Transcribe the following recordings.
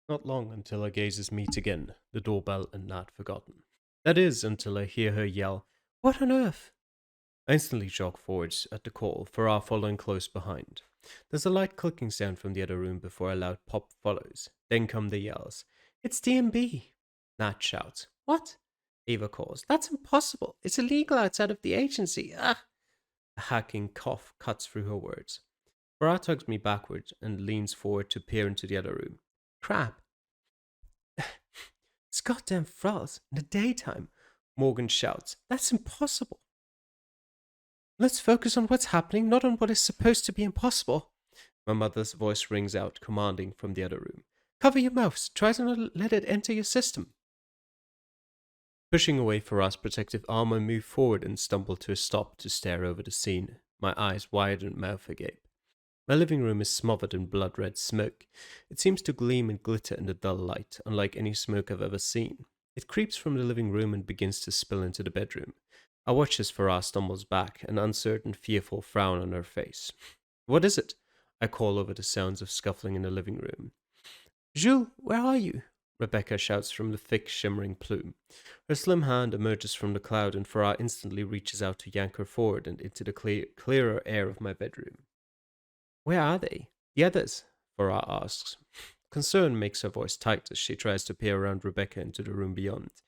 Not long until our gazes meet again, the doorbell and Nat forgotten. That is, until I hear her yell, "What on earth?" I instantly jog forwards at the call, Farah following close behind. There's a light clicking sound from the other room before a loud pop follows. Then come the yells. "It's DMB!" Nat shouts. "What?" Ava calls. "That's impossible. It's illegal outside of the agency. Ah!" A hacking cough cuts through her words. Farah tugs me backward and leans forward to peer into the other room. "Crap. It's goddamn frost in the daytime," Morgan shouts. "That's impossible." "Let's focus on what's happening, not on what is supposed to be impossible." My mother's voice rings out, commanding from the other room. "Cover your mouths. Try to not let it enter your system." Pushing away Farah's protective arm, I move forward and stumble to a stop to stare over the scene, my eyes wide and mouth agape. My living room is smothered in blood-red smoke. It seems to gleam and glitter in the dull light, unlike any smoke I've ever seen. It creeps from the living room and begins to spill into the bedroom. I watch as Farah stumbles back, an uncertain, fearful frown on her face. "What is it?" I call over the sounds of scuffling in the living room. "Jules, where are you?" Rebecca shouts from the thick, shimmering plume. Her slim hand emerges from the cloud, and Farah instantly reaches out to yank her forward and into the clearer air of my bedroom. "Where are they? The others?" Farah asks. Concern makes her voice tight as she tries to peer around Rebecca into the room beyond.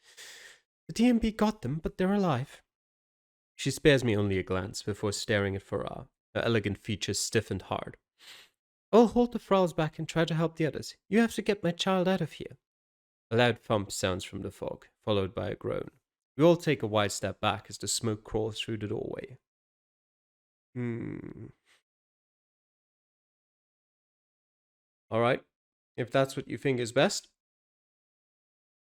"The DMB got them, but they're alive." She spares me only a glance before staring at Farah, her elegant features stiff and hard. "I'll hold the thralls back and try to help the others. You have to get my child out of here." A loud thump sounds from the fog, followed by a groan. We all take a wide step back as the smoke crawls through the doorway. Hmm. All right. If that's what you think is best.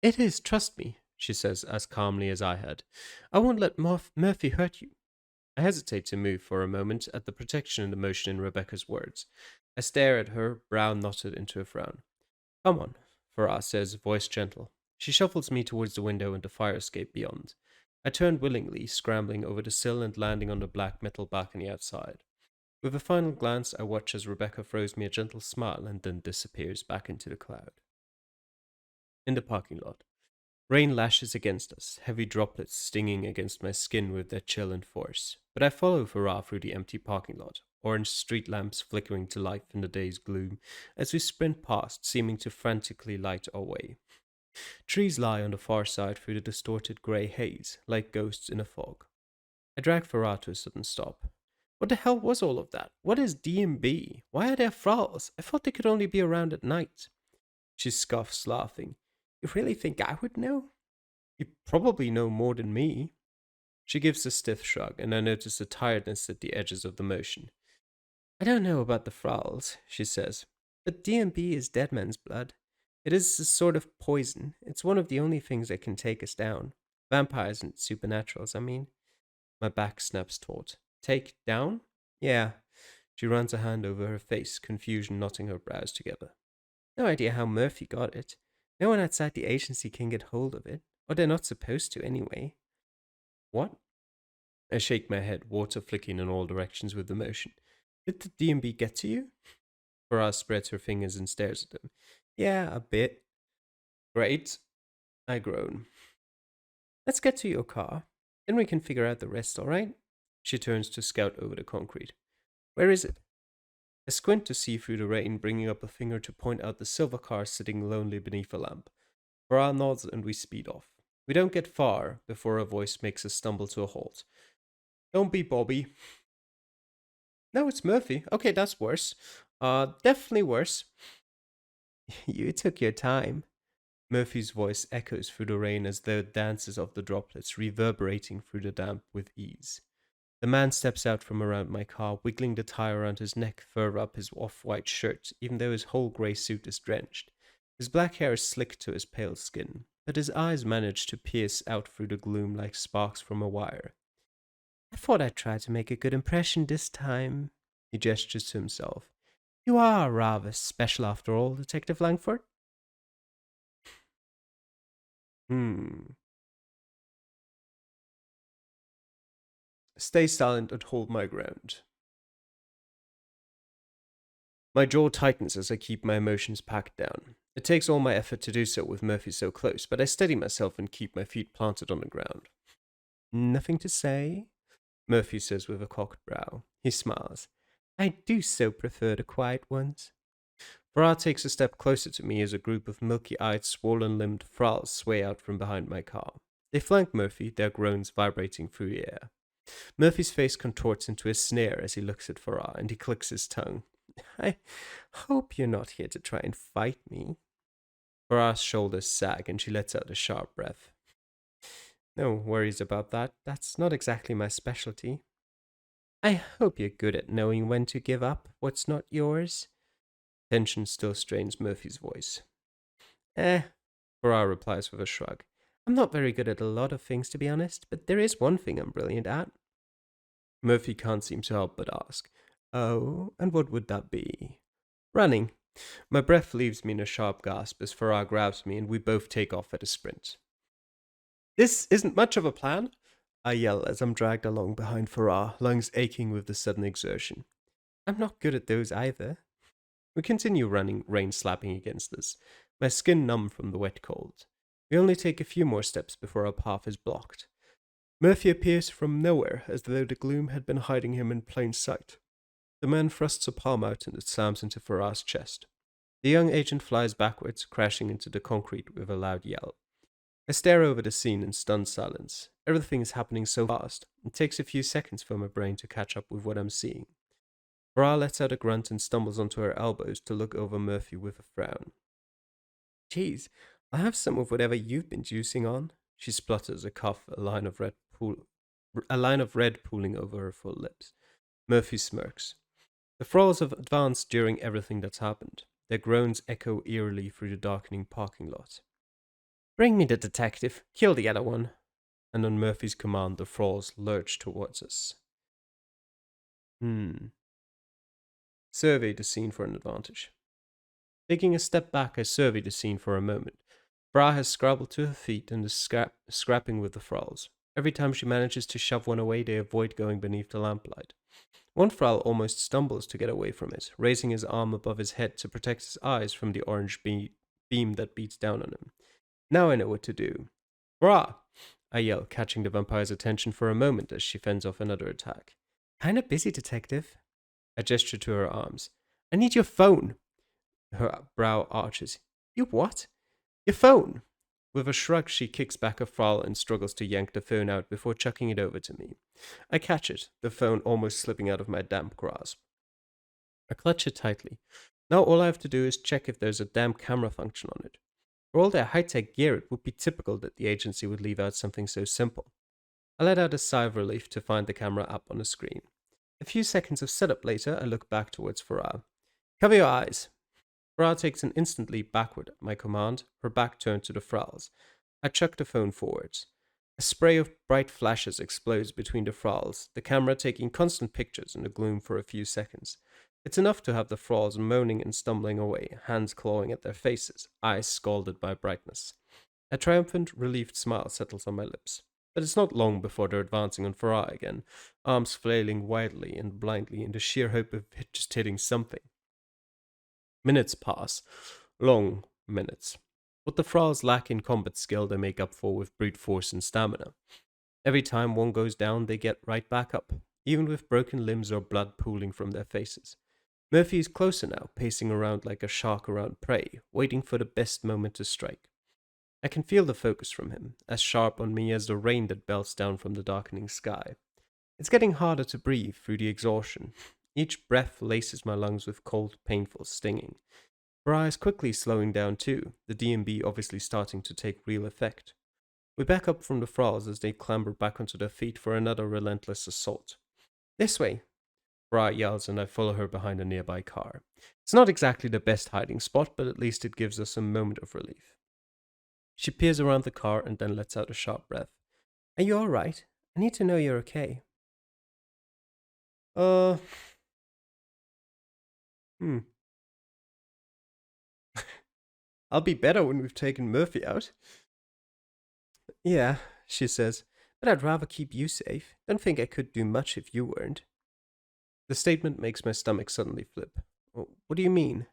"It is, trust me," she says as calmly as I had. "I won't let Murphy hurt you." I hesitate to move for a moment at the protection and emotion in Rebecca's words. I stare at her, brow knotted into a frown. "Come on," Farah says, voice gentle. She shuffles me towards the window and the fire escape beyond. I turn willingly, scrambling over the sill and landing on the black metal balcony outside. With a final glance, I watch as Rebecca throws me a gentle smile and then disappears back into the cloud. In the parking lot, rain lashes against us, heavy droplets stinging against my skin with their chill and force. But I follow Farah through the empty parking lot, orange street lamps flickering to life in the day's gloom, as we sprint past, seeming to frantically light our way. Trees lie on the far side through the distorted grey haze, like ghosts in a fog. I drag Farah to a sudden stop. "What the hell was all of that? What is DMB? Why are there thralls? I thought they could only be around at night." She scoffs, laughing. "You really think I would know?" "You probably know more than me." She gives a stiff shrug, and I notice a tiredness at the edges of the motion. "I don't know about the thralls," she says, "but DMB is dead man's blood. It is a sort of poison. It's one of the only things that can take us down. Vampires and supernaturals, I mean." My back snaps taut. "Take down?" "Yeah." She runs a hand over her face, confusion knotting her brows together. "No idea how Murphy got it. No one outside the agency can get hold of it. Or they're not supposed to, anyway." "What?" I shake my head, water flicking in all directions with emotion. "Did the DMB get to you?" Farah spreads her fingers and stares at them. "Yeah, a bit." "Great." I groan. "Let's get to your car. Then we can figure out the rest, all right?" She turns to scout over the concrete. "Where is it?" I squint to see through the rain, bringing up a finger to point out the silver car sitting lonely beneath a lamp. Farah nods and we speed off. We don't get far before a voice makes us stumble to a halt. "Don't be Bobby." "No, it's Murphy. Okay, that's worse. Definitely worse." "You took your time." Murphy's voice echoes through the rain as though it dances off the droplets, reverberating through the damp with ease. The man steps out from around my car, wiggling the tie around his neck further up his off-white shirt, even though his whole grey suit is drenched. His black hair is slicked to his pale skin, but his eyes manage to pierce out through the gloom like sparks from a wire. "I thought I'd try to make a good impression this time." He gestures to himself. "You are rather special after all, Detective Langford." Hmm. Stay silent and hold my ground. My jaw tightens as I keep my emotions packed down. It takes all my effort to do so with Murphy so close, but I steady myself and keep my feet planted on the ground. Nothing to say? Murphy says with a cocked brow. He smiles. I do so prefer the quiet ones. Farah takes a step closer to me as a group of milky-eyed, swollen-limbed thralls sway out from behind my car. They flank Murphy, their groans vibrating through the air. Murphy's face contorts into a sneer as he looks at Farah, and he clicks his tongue. I hope you're not here to try and fight me. Farah's shoulders sag, and she lets out a sharp breath. No worries about that. That's not exactly my specialty. I hope you're good at knowing when to give up what's not yours. Tension still strains Murphy's voice. Farah replies with a shrug. I'm not very good at a lot of things, to be honest, but there is one thing I'm brilliant at. Murphy can't seem to help but ask. Oh, and what would that be? Running. My breath leaves me in a sharp gasp as Farah grabs me and we both take off at a sprint. This isn't much of a plan, I yell as I'm dragged along behind Farah, lungs aching with the sudden exertion. I'm not good at those either. We continue running, rain slapping against us, my skin numb from the wet cold. We only take a few more steps before our path is blocked. Murphy appears from nowhere, as though the gloom had been hiding him in plain sight. The man thrusts a palm out and it slams into Farah's chest. The young agent flies backwards, crashing into the concrete with a loud yell. I stare over the scene in stunned silence. Everything is happening so fast, it takes a few seconds for my brain to catch up with what I'm seeing. Farah lets out a grunt and stumbles onto her elbows to look over Murphy with a frown. Geez, I'll have some of whatever you've been juicing on, she splutters, a cough, a line of red pooling over her full lips. Murphy smirks. The thralls have advanced during everything that's happened. Their groans echo eerily through the darkening parking lot. Bring me the detective. Kill the other one. And on Murphy's command, the thralls lurch towards us. Survey the scene for an advantage. Taking a step back, I survey the scene for a moment. Farah has scrabbled to her feet and is scrapping with the thralls. Every time she manages to shove one away, they avoid going beneath the lamplight. One thrall almost stumbles to get away from it, raising his arm above his head to protect his eyes from the orange beam that beats down on him. Now I know what to do. Farah! I yell, catching the vampire's attention for a moment as she fends off another attack. Kinda busy, detective. I gesture to her arms. I need your phone. Her brow arches. You what? Your phone! With a shrug, she kicks back a thrall and struggles to yank the phone out before chucking it over to me. I catch it, the phone almost slipping out of my damp grasp. I clutch it tightly. Now all I have to do is check if there's a damn camera function on it. For all their high-tech gear, it would be typical that the agency would leave out something so simple. I let out a sigh of relief to find the camera up on the screen. A few seconds of setup later, I look back towards Farah. Cover your eyes. Farah takes an instant leap backward at my command, her back turned to the thralls. I chuck the phone forwards. A spray of bright flashes explodes between the thralls, the camera taking constant pictures in the gloom for a few seconds. It's enough to have the thralls moaning and stumbling away, hands clawing at their faces, eyes scalded by brightness. A triumphant, relieved smile settles on my lips. But it's not long before they're advancing on Farah again, arms flailing wildly and blindly in the sheer hope of just hitting something. Minutes pass. Long minutes. What the thralls lack in combat skill they make up for with brute force and stamina. Every time one goes down, they get right back up, even with broken limbs or blood pooling from their faces. Murphy is closer now, pacing around like a shark around prey, waiting for the best moment to strike. I can feel the focus from him, as sharp on me as the rain that belts down from the darkening sky. It's getting harder to breathe through the exhaustion. Each breath laces my lungs with cold, painful stinging. Farah is quickly slowing down too, the DMB obviously starting to take real effect. We back up from the thralls as they clamber back onto their feet for another relentless assault. This way! Farah yells and I follow her behind a nearby car. It's not exactly the best hiding spot, but at least it gives us a moment of relief. She peers around the car and then lets out a sharp breath. Are you alright? I need to know you're okay. I'll be better when we've taken Murphy out. Yeah, she says, but I'd rather keep you safe. Don't think I could do much if you weren't. The statement makes my stomach suddenly flip. What do you mean?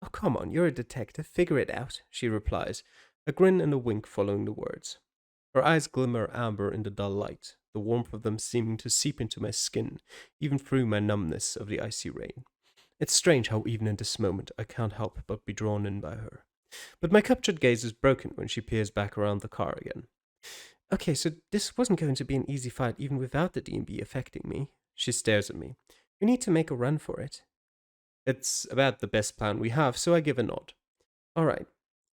Oh, come on, you're a detective. Figure it out, she replies, a grin and a wink following the words. Her eyes glimmer amber in the dull light, the warmth of them seeming to seep into my skin, even through my numbness of the icy rain. It's strange how even in this moment I can't help but be drawn in by her. But my captured gaze is broken when she peers back around the car again. Okay, so this wasn't going to be an easy fight even without the DMB affecting me. She stares at me. We need to make a run for it. It's about the best plan we have, so I give a nod. All right,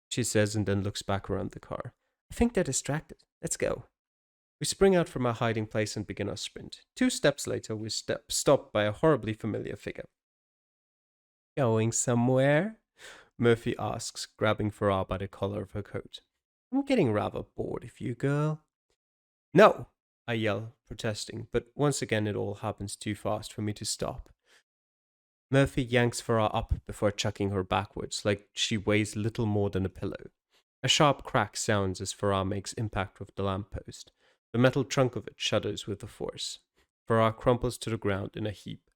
she says and then looks back around the car. I think they're distracted. Let's go. We spring out from our hiding place and begin our sprint. 2 steps later, we stopped by a horribly familiar figure. Going somewhere? Murphy asks, grabbing Farah by the collar of her coat. I'm getting rather bored of you, girl. No! I yell, protesting, but once again it all happens too fast for me to stop. Murphy yanks Farah up before chucking her backwards, like she weighs little more than a pillow. A sharp crack sounds as Farah makes impact with the lamppost. The metal trunk of it shudders with the force. Farah crumples to the ground in a heap,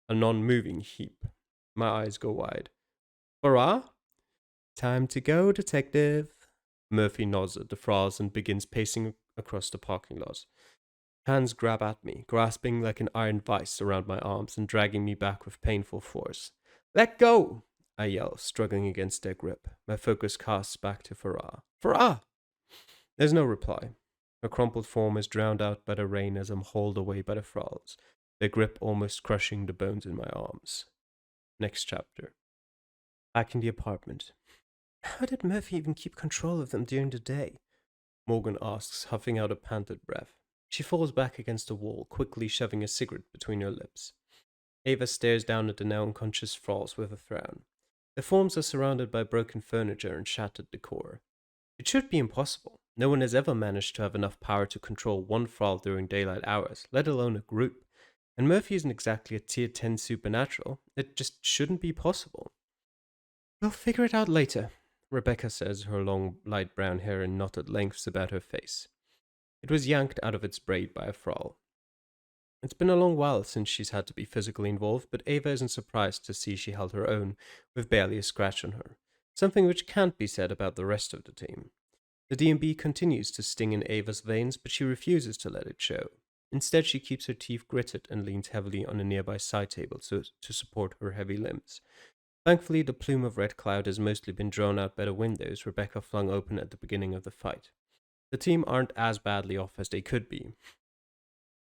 a non-moving heap. My eyes go wide. Farah? Time to go, detective. Murphy nods at the phrase and begins pacing across the parking lot. Hands grab at me, grasping like an iron vice around my arms and dragging me back with painful force. Let go! I yell, struggling against their grip. My focus casts back to Farah. Farah! There's no reply. Her crumpled form is drowned out by the rain as I'm hauled away by the thralls, their grip almost crushing the bones in my arms. Next chapter. Back in the apartment. How did Murphy even keep control of them during the day? Morgan asks, huffing out a panted breath. She falls back against the wall, quickly shoving a cigarette between her lips. Ava stares down at the now unconscious thralls with a frown. Their forms are surrounded by broken furniture and shattered decor. It should be impossible. No one has ever managed to have enough power to control one thrall during daylight hours, let alone a group. And Murphy isn't exactly a tier 10 supernatural. It just shouldn't be possible. We'll figure it out later, Rebecca says, her long, light brown hair in knotted lengths about her face. It was yanked out of its braid by a thrall. It's been a long while since she's had to be physically involved, but Ava isn't surprised to see she held her own, with barely a scratch on her. Something which can't be said about the rest of the team. The DMB continues to sting in Ava's veins, but she refuses to let it show. Instead, she keeps her teeth gritted and leans heavily on a nearby side table to support her heavy limbs. Thankfully, the plume of red cloud has mostly been drawn out by the windows Rebecca flung open at the beginning of the fight. The team aren't as badly off as they could be.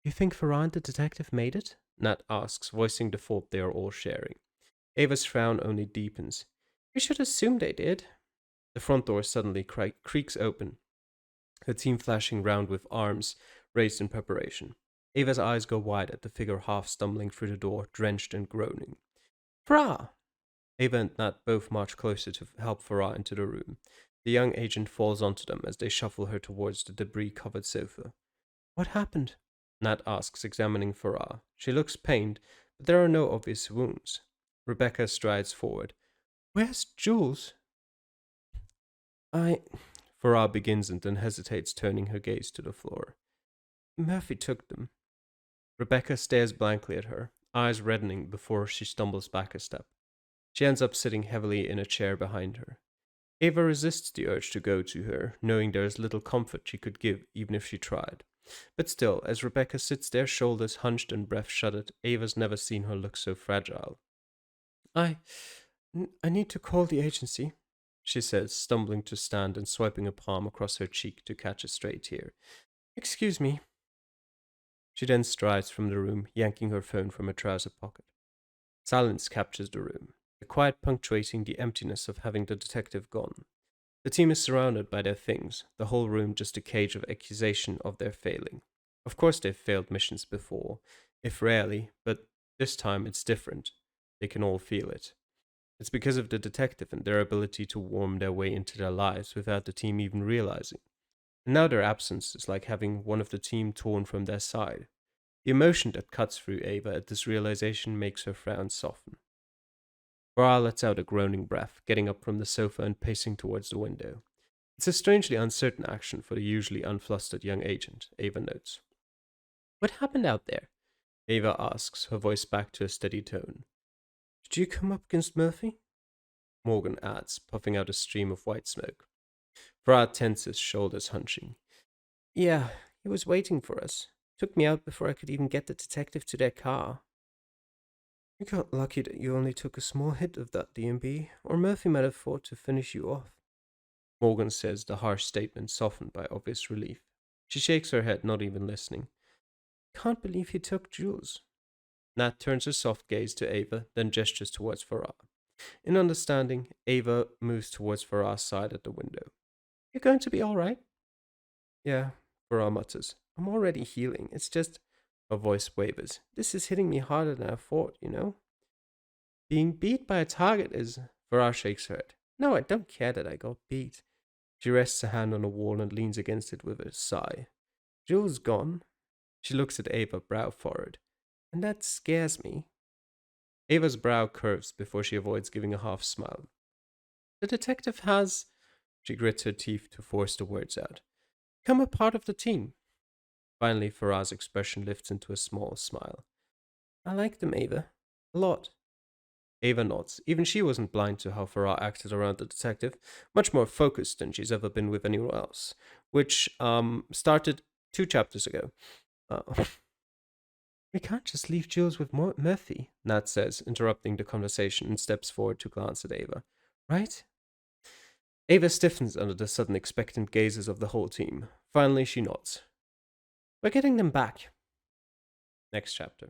You think Farah the detective made it? Nat asks, voicing the thought they are all sharing. Ava's frown only deepens. We should assume they did. The front door suddenly creaks open, her team flashing round with arms raised in preparation. Ava's eyes go wide at the figure half stumbling through the door, drenched and groaning. Farah! Ava and Nat both march closer to help Farah into the room. The young agent falls onto them as they shuffle her towards the debris-covered sofa. What happened? Nat asks, examining Farah. She looks pained, but there are no obvious wounds. Rebecca strides forward. Where's Jules? Farah begins and then hesitates, turning her gaze to the floor. Murphy took them. Rebecca stares blankly at her, eyes reddening before she stumbles back a step. She ends up sitting heavily in a chair behind her. Ava resists the urge to go to her, knowing there is little comfort she could give even if she tried. But still, as Rebecca sits there, shoulders hunched and breath shuddered, Ava's never seen her look so fragile. I need to call the agency, she says, stumbling to stand and swiping a palm across her cheek to catch a stray tear. Excuse me. She then strides from the room, yanking her phone from her trouser pocket. Silence captures the room, the quiet punctuating the emptiness of having the detective gone. The team is surrounded by their things, the whole room just a cage of accusation of their failing. Of course they've failed missions before, if rarely, but this time it's different. They can all feel it. It's because of the detective and their ability to worm their way into their lives without the team even realizing. And now their absence is like having one of the team torn from their side. The emotion that cuts through Ava at this realization makes her frown soften. Farah lets out a groaning breath, getting up from the sofa and pacing towards the window. It's a strangely uncertain action for the usually unflustered young agent, Ava notes. What happened out there? Ava asks, her voice back to a steady tone. Did you come up against Murphy? Morgan adds, puffing out a stream of white smoke. Farah tenses, shoulders hunching. Yeah, he was waiting for us. Took me out before I could even get the detective to their car. You got lucky that you only took a small hit of that DMB, or Murphy might have fought to finish you off. Morgan says, the harsh statement softened by obvious relief. She shakes her head, not even listening. Can't believe he took Jules. Nat turns her soft gaze to Ava, then gestures towards Farah. In understanding, Ava moves towards Farah's side at the window. You're going to be all right? Yeah, Farah mutters. I'm already healing. It's just... Her voice wavers. This is hitting me harder than I thought, you know? Being beat by a target is... Farah shakes her head. No, I don't care that I got beat. She rests a hand on a wall and leans against it with a sigh. Jules gone. She looks at Ava, brow furrowed. And that scares me. Ava's brow curves before she avoids giving a half smile. The detective has... She grits her teeth to force the words out. Become a part of the team. Finally, Farah's expression lifts into a small smile. I like them, Ava. A lot. Ava nods. Even she wasn't blind to how Farah acted around the detective, much more focused than she's ever been with anyone else, which started 2 chapters ago. We can't just leave Jules with Murphy, Nat says, interrupting the conversation and steps forward to glance at Ava. Right? Ava stiffens under the sudden expectant gazes of the whole team. Finally, she nods. We're getting them back. Next chapter.